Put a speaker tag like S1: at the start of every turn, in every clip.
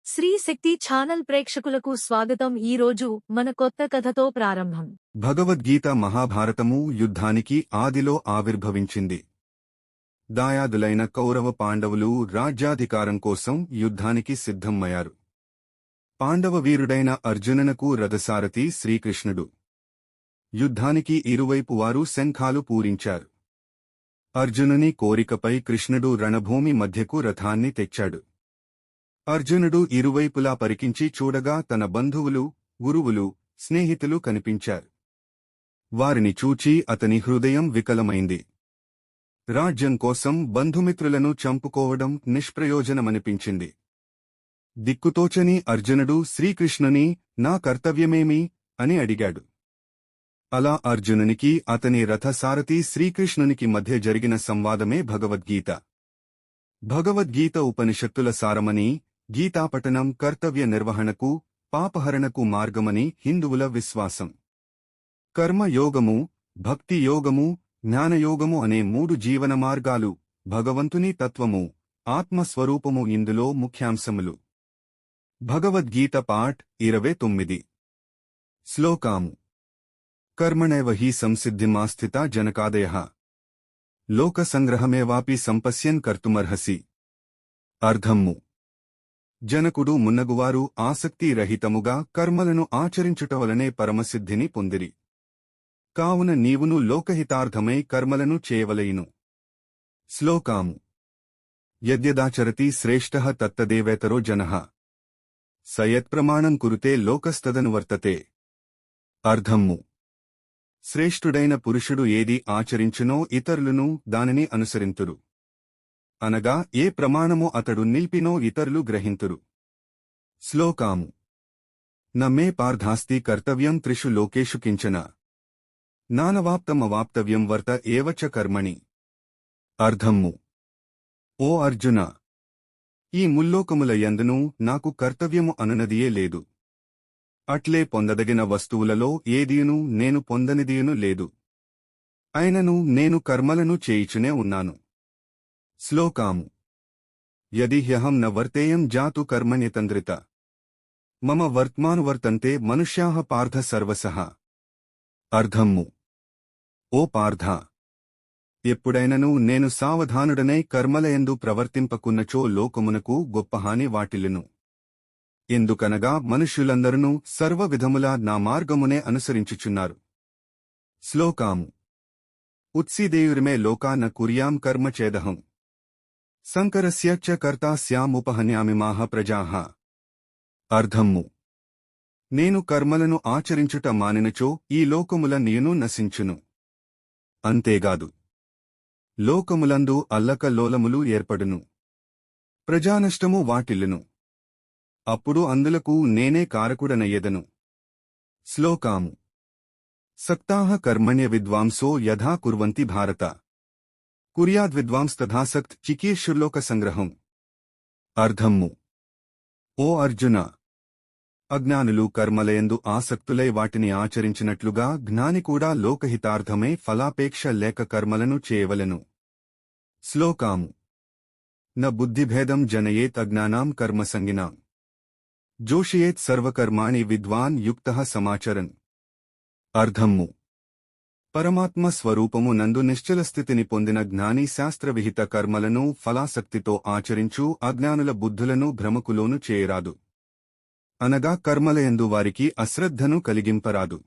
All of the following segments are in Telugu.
S1: శ్రీ శక్తి ఛానల్ ప్రేక్షకులకు స్వాగతం. ఈ రోజు మన కొత్త కథతో ప్రారంభం.
S2: భగవద్గీత మహాభారతము యుద్ధానికి ఆదిలో ఆవిర్భవించింది. దాయాదులైన కౌరవ పాండవులు రాజ్యాధికారం కోసం యుద్ధానికి సిద్ధమయ్యారు. పాండవ వీరుడైన అర్జుననకు రథసారథి శ్రీకృష్ణుడు. యుద్ధానికి ఇరువైపు వారు శంఖాలు పూరించారు. అర్జునుని కోరికపై కృష్ణుడు రణభూమి మధ్యకు రథాన్ని తెచ్చాడు. అర్జునుడు ఇరువైపులా పరికించి చూడగా తన బంధువులు, గురువులు, స్నేహితులు కనిపించారు. వారిని చూచి అతని హృదయం వికలమైంది. రాజ్యం కోసం బంధుమిత్రులను చంపుకోవడం నిష్ప్రయోజనమనిపించింది. దిక్కుతోచని అర్జునుడు శ్రీకృష్ణుని నా కర్తవ్యమేమి అని అడిగాడు. అలా అర్జునునికి అతని రథసారథి శ్రీకృష్ణునికి మధ్య జరిగిన సంవాదమే భగవద్గీత. భగవద్గీత ఉపనిషత్తుల సారమని, గీతాపఠనం కర్తవ్య నిర్వహణకు, పాపహరణకు మార్గమని హిందువుల విశ్వాసం. కర్మయోగము, భక్తి యోగము, జ్ఞానయోగము అనే మూడు జీవన మార్గాలు, భగవంతుని తత్వము, ఆత్మస్వరూపము ఇందులో ముఖ్యాంశములు. భగవద్గీత పాఠ్ 29. శ్లోకాము. కర్మణైవ హి సంసిద్ధిమాస్థితా జనకాదయః లోకసంగ్రహమేవాపి సంపశ్యన్ కర్తుమర్హసి. అర్థము. జనకుడు మున్నగువారు ఆసక్తిరహితముగా కర్మలను ఆచరించుటవలనే పరమసిద్ధిని పొందిరి. కావున నీవును లోకహితార్థమై కర్మలను చేయవలయును. శ్లోకాము. యద్యదాచరతి శ్రేష్ఠః తత్తదేవేతరో జనః సయత్ప్రమాణం కురుతే లోకస్తదనువర్తతే. అర్థము. శ్రేష్ఠుడైన పురుషుడు ఏది ఆచరించునో ఇతరులను దానిని అనుసరింతురు. అనగా ఏ ప్రమాణమో అతడు నిల్పినో ఇతరులు గ్రహింతురు. శ్లోకాము. న మే పార్థాస్తి కర్తవ్యం త్రిషు లోకేషు కించన నానవాప్తమవాప్తవ్యం వర్త ఏవ చ కర్మణి. అర్థము. ఓ అర్జున, ఈ ముల్లోకముల యందును నాకు కర్తవ్యము అనునదియే లేదు. అట్లే పొందదగిన వస్తువులలో ఏదియును నేను పొందనిదియును లేదు. అయినను నేను కర్మలను చేయిచునే ఉన్నాను. శ్లోకాము. యది హ్యహం న వర్తేయం జాతు కర్మణ్యతంద్రిత మమ వర్త్మానువర్తంతే మనుష్యాః పార్థ సర్వసః. అర్థము. ఓ పార్థ, ఎప్పుడైనను నేను సావధానుడనై కర్మలయందు ప్రవర్తింపకున్నచో లోకమునకు గొప్ప హాని వాటిల్లును. ఎందుకనగా మనుష్యులందరూ సర్వవిధములా నా మార్గమునే అనుసరించుచున్నారు. శ్లోకాము. ఉత్సీదేయురిమే లోకా న కుర్యాం కర్మ చేదహం సంకరస్య చ కర్తా స్యాముపహన్యామిమాః ప్రజాః. అర్థము. నేను కర్మలను ఆచరించుట మానినచో ఈ లోకముల నీయును నశించును. అంతేగాదు, లోకములందు అల్లకల్లోలములు ఏర్పడును, ప్రజానష్టము వాటిల్లును. అప్పుడు అందులకు నేనే కారకుడనయ్యెదను. శ్లోకాము. సక్తాః కర్మణ్య విద్వాంసో యథా కుర్వంతి భారత కుర్యాద్విద్వాంస్తథాసక్త్ చికీర్షుర్లోక సంగ్రహం. అర్థము. ఓ అర్జున, అజ్ఞానులు కర్మలయందు ఆసక్తులై వాటిని ఆచరించినట్లుగా జ్ఞాని కూడా లోకహితార్థమై ఫలాపేక్ష లేక కర్మలను చేయవలెను. శ్లోకాము. న బుద్ధిభేదం జనయేత్ అజ్ఞానాం కర్మసంగినాం జోషయేత్ సర్వకర్మాణి విద్వాన్ యుక్తః సమాచరన్. అర్థము. పరమాత్మ స్వరూపము నందు నిశ్చలస్థితిని పొందిన జ్ఞాని శాస్త్రవిహిత కర్మలను ఫలాసక్తితో ఆచరించు అజ్ఞానుల బుద్ధులను భ్రమకులోను చేయరాదు. అనగా కర్మలయందు వారికి అశ్రద్ధను కలిగింపరాదు.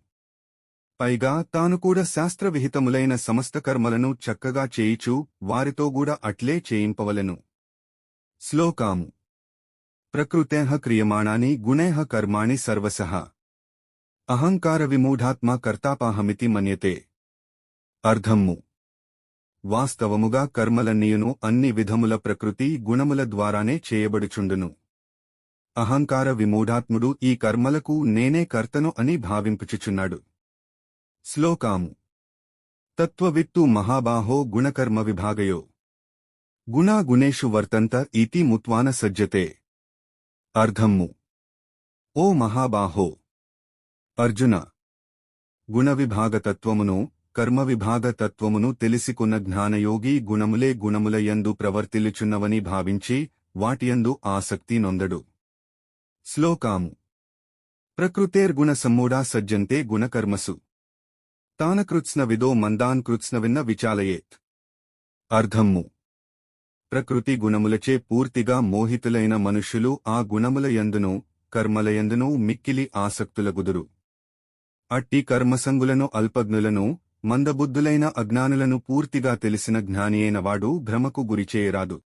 S2: పైగా తాను కూడా శాస్త్రవిహితములైన సమస్త కర్మలను చక్కగా చేయిచూ వారితోగూడా అట్లే చేయింపవలెను. శ్లోకాము. ప్రకృతేః క్రియమాణాని గుణైః కర్మాణి సర్వశః అహంకార విమూఢాత్మా కర్తాపాహమితి మన్యతే. అర్థము. వాస్తవముగా కర్మలన్నీయును అన్ని విధముల ప్రకృతి గుణముల ద్వారానే చేయబడుచుండును. అహంకార విమూఢాత్ముడు ఈ కర్మలకు నేనే కర్తను అని భావింపుచుచున్నాడు. శ్లోకాము. తత్వవిత్తు మహాబాహో గుణకర్మ విభాగయో గుణా గుణేషు వర్తంత ఇతి ముత్వాన సజ్జతే. అర్థము. ఓ మహాబాహో అర్జున, గుణవిభాగతత్వమును కర్మవిభాగతత్వమును తెలిసికొన్న జ్ఞానయోగి గుణములే గుణముల యందు ప్రవర్తిల్లుచున్నవని భావించి వాటియందు ఆసక్తి నొందడు. శ్లోకాము ప్రకృతేర్గుణ సమ్మూఢా సజ్జంతే గుణకర్మసు తానకృత్స్న విదో మందాన్ కృత్స్నవిన్న విచాలయేత్. అర్థము ప్రకృతి గుణములచే పూర్తిగా మోహితులైన మనుష్యులు ఆ గుణముల యందును కర్మలయందును మిక్కిలి ఆసక్తులగుదురు. అట్టి కర్మసంగులను అల్పజ్ఞులను మందబుద్ధులైన అజ్ఞానులను పూర్తిగా తెలిసిన జ్ఞానియైన వాడు భ్రమకు గురిచేయరాదు.